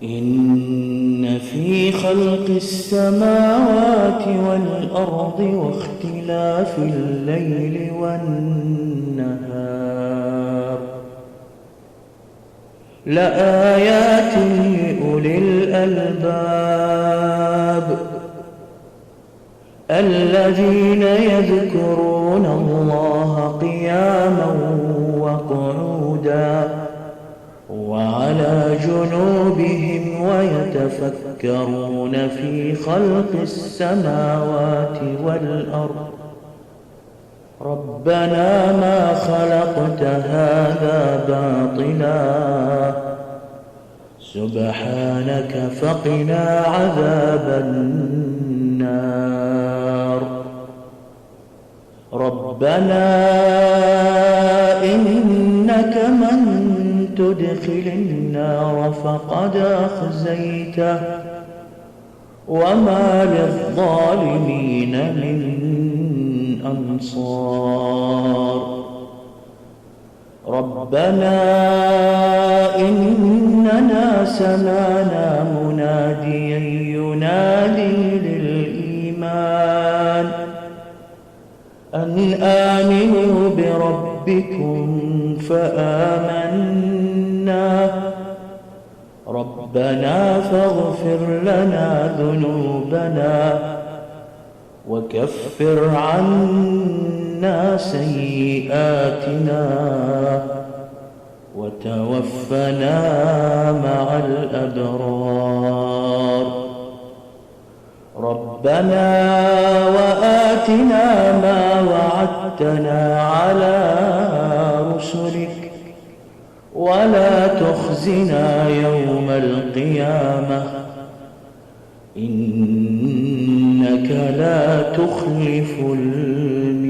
إن في خلق السماوات والأرض واختلاف الليل والنهار لآيات لأولي الألباب الذين يذكرون الله قياما وقعودا وعلى جنوبهم ويتفكرون في خلق السماوات والأرض ربنا ما خلقت هذا باطلا سبحانك فقنا عذاب النار ربنا إنك من تدخل النار فقد أخزيته وما للظالمين من أنصار ربنا إننا سمعنا مناديا ينادي للإيمان أن آمنوا بربكم فآمنا ربنا فاغفر لنا ذنوبنا وكفر عنا سيئاتنا وتوفنا مع الأبرار ربنا وآتنا ما وعدتنا على رسلك ولا تخزنا يوم القيامة إنك لا تخلف الميعاد.